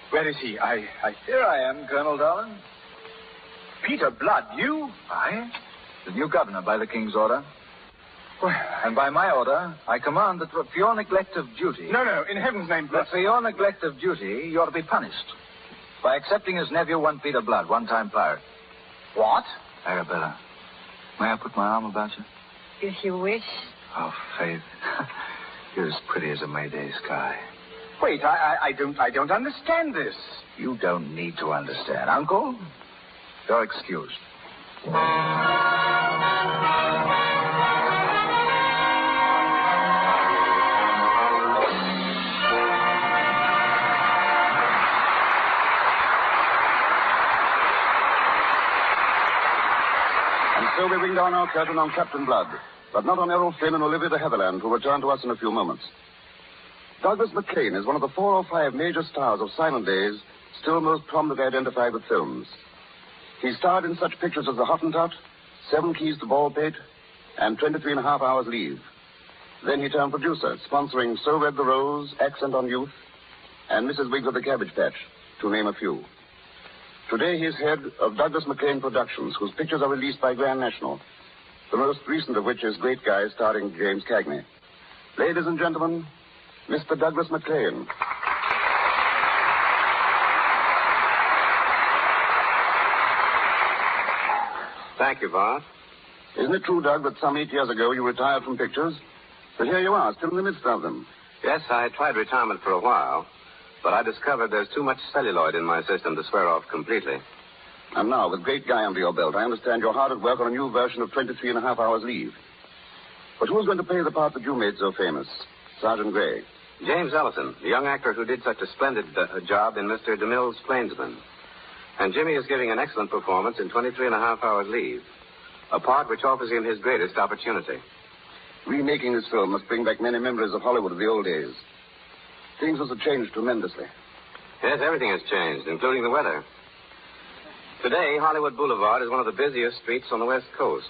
Where is he? Here I am, Colonel Darwin. Peter Blood, you? I? The new governor by the king's order. Well, and by my order, I command that for your neglect of duty... No, in heaven's name, That for your neglect of duty, you ought to be punished by accepting as nephew one Peter Blood, one-time pirate. What? Arabella, may I put my arm about you? If you wish. Oh, Faith, you're as pretty as a May Day sky. Wait, I don't understand this. You don't need to understand. Uncle, you're excused. So we bring down our curtain on Captain Blood, but not on Errol Flynn and Olivia de Heatherland, who return to us in a few moments. Douglas MacLean is one of the 4 or 5 major stars of silent days, still most prominently identified with films. He starred in such pictures as The Hottentot, 7 Keys to Baldpate, and 23 and a Half Hours Leave. Then he turned producer, sponsoring So Red the Rose, Accent on Youth, and Mrs. Wiggs of the Cabbage Patch, to name a few. Today he is head of Douglas MacLean Productions, whose pictures are released by Grand National, the most recent of which is Great Guy, starring James Cagney. Ladies and gentlemen, Mr. Douglas MacLean. Thank you, Bart. Isn't it true, Doug, that some 8 years ago you retired from pictures? But here you are, still in the midst of them. Yes, I tried retirement for a while, but I discovered there's too much celluloid in my system to swear off completely. And now, with Great Guy under your belt, I understand you're hard at work on a new version of 23 and a Half Hours Leave. But who's going to play the part that you made so famous? Sergeant Gray. James Ellison, the young actor who did such a splendid job in Mr. DeMille's Plainsman. And Jimmy is giving an excellent performance in 23 and a Half Hours Leave, a part which offers him his greatest opportunity. Remaking this film must bring back many memories of Hollywood of the old days. Things must have changed tremendously. Yes, everything has changed, including the weather. Today, Hollywood Boulevard is one of the busiest streets on the West Coast.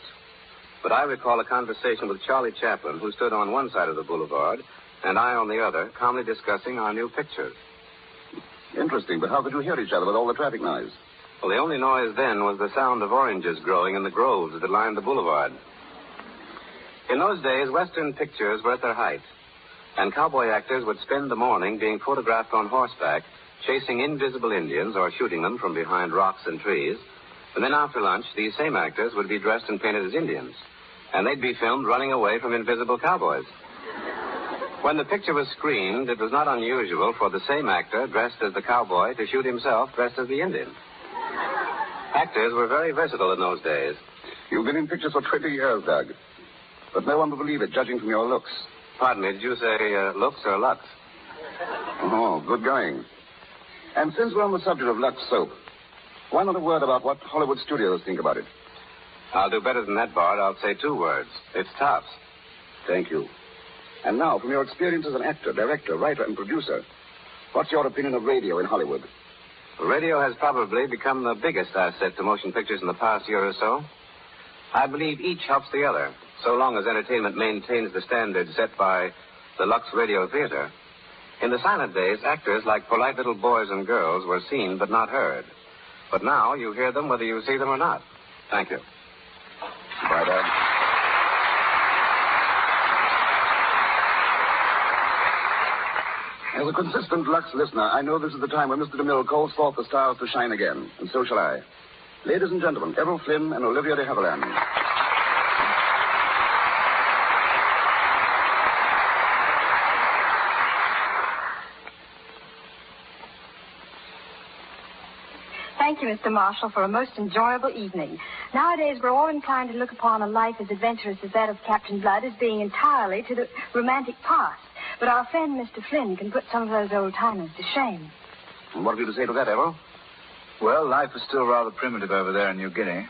But I recall a conversation with Charlie Chaplin, who stood on one side of the boulevard, and I on the other, calmly discussing our new picture. Interesting, but how could you hear each other with all the traffic noise? Well, the only noise then was the sound of oranges growing in the groves that lined the boulevard. In those days, Western pictures were at their height, and cowboy actors would spend the morning being photographed on horseback, chasing invisible Indians or shooting them from behind rocks and trees, And then after lunch, these same actors would be dressed and painted as Indians. And they'd be filmed running away from invisible cowboys. When the picture was screened, it was not unusual for the same actor dressed as the cowboy to shoot himself dressed as the Indian. Actors were very versatile in those days. You've been in pictures for 20 years, Doug. But no one will believe it, judging from your looks. Pardon me, did you say looks or lux? Oh, good going. And since we're on the subject of Lux soap, why not a word about what Hollywood studios think about it? I'll do better than that, Bart. I'll say 2 words. It's tops. Thank you. And now, from your experience as an actor, director, writer, and producer, what's your opinion of radio in Hollywood? Radio has probably become the biggest asset to motion pictures in the past year or so. I believe each helps the other, so long as entertainment maintains the standards set by the Lux Radio Theater. In the silent days, actors like polite little boys and girls were seen but not heard. But now you hear them whether you see them or not. Thank you. Bye, Doug. As a consistent Lux listener, I know this is the time when Mr. DeMille calls forth the stars to shine again, and so shall I. Ladies and gentlemen, Errol Flynn and Olivia de Havilland. Thank you, Mr. Marshall, for a most enjoyable evening. Nowadays, we're all inclined to look upon a life as adventurous as that of Captain Blood as being entirely to the romantic past. But our friend, Mr. Flynn, can put some of those old-timers to shame. And what have you to say to that, Errol? Well, life is still rather primitive over there in New Guinea.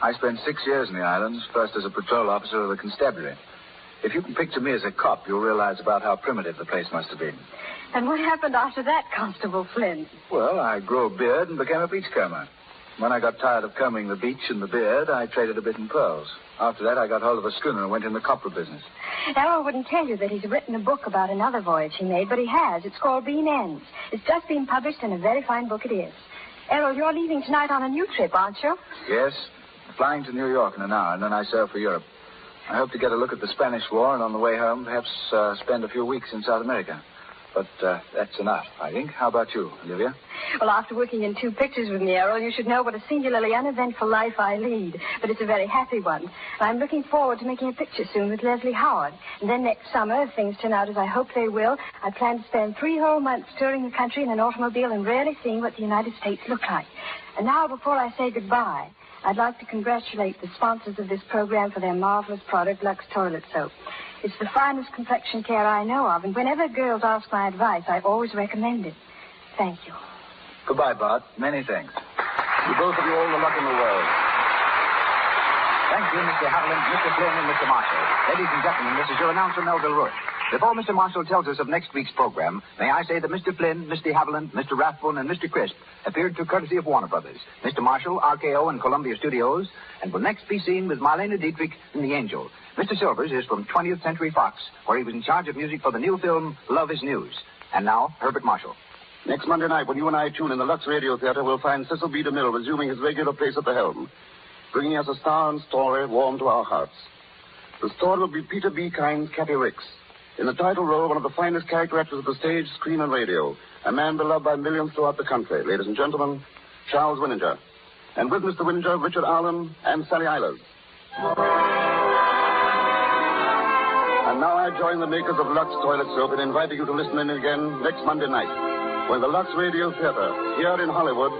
I spent 6 years in the islands, first as a patrol officer of the constabulary. If you can picture me as a cop, you'll realize about how primitive the place must have been. And what happened after that, Constable Flynn? Well, I grew a beard and became a beachcomber. When I got tired of combing the beach and the beard, I traded a bit in pearls. After that, I got hold of a schooner and went in the copra business. Errol wouldn't tell you that he's written a book about another voyage he made, but he has. It's called Beam Ends. It's just been published, and a very fine book it is. Errol, you're leaving tonight on a new trip, aren't you? Yes, flying to New York in an hour, and then I sail for Europe. I hope to get a look at the Spanish War, and on the way home, perhaps spend a few weeks in South America. But that's enough, I think. How about you, Olivia? Well, after working in 2 pictures with me, Errol, you should know what a singularly uneventful life I lead. But it's a very happy one. And I'm looking forward to making a picture soon with Leslie Howard. And then next summer, if things turn out as I hope they will, I plan to spend 3 whole months touring the country in an automobile and really seeing what the United States look like. And now, before I say goodbye, I'd like to congratulate the sponsors of this program for their marvelous product, Lux Toilet Soap. It's the finest complexion care I know of, and whenever girls ask my advice, I always recommend it. Thank you. Goodbye, Bart. Many thanks. You both of you all the luck in the world. Thank you, Mr. Haviland, Mr. Flynn, and Mr. Marshall. Ladies and gentlemen, this is your announcer, Melville Rush. Before Mr. Marshall tells us of next week's program, may I say that Mr. Flynn, Mr. Haviland, Mr. Rathbone, and Mr. Crisp appeared through courtesy of Warner Brothers, Mr. Marshall, RKO, and Columbia Studios, and will next be seen with Marlene Dietrich in The Angel. Mr. Silvers is from 20th Century Fox, where he was in charge of music for the new film Love is News. And now, Herbert Marshall. Next Monday night, when you and I tune in the Lux Radio Theater, we'll find Cecil B. DeMille resuming his regular place at the helm, bringing us a star and story warm to our hearts. The story will be Peter B. Kine's Kathy Ricks. In the title role, one of the finest character actors of the stage, screen, and radio, a man beloved by millions throughout the country. Ladies and gentlemen, Charles Winninger. And with Mr. Winninger, Richard Allen and Sally Eilers. And now I join the makers of Lux Toilet Soap in inviting you to listen in again next Monday night, when the Lux Radio Theater, here in Hollywood,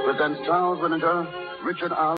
presents Charles Winninger, Richard Allen.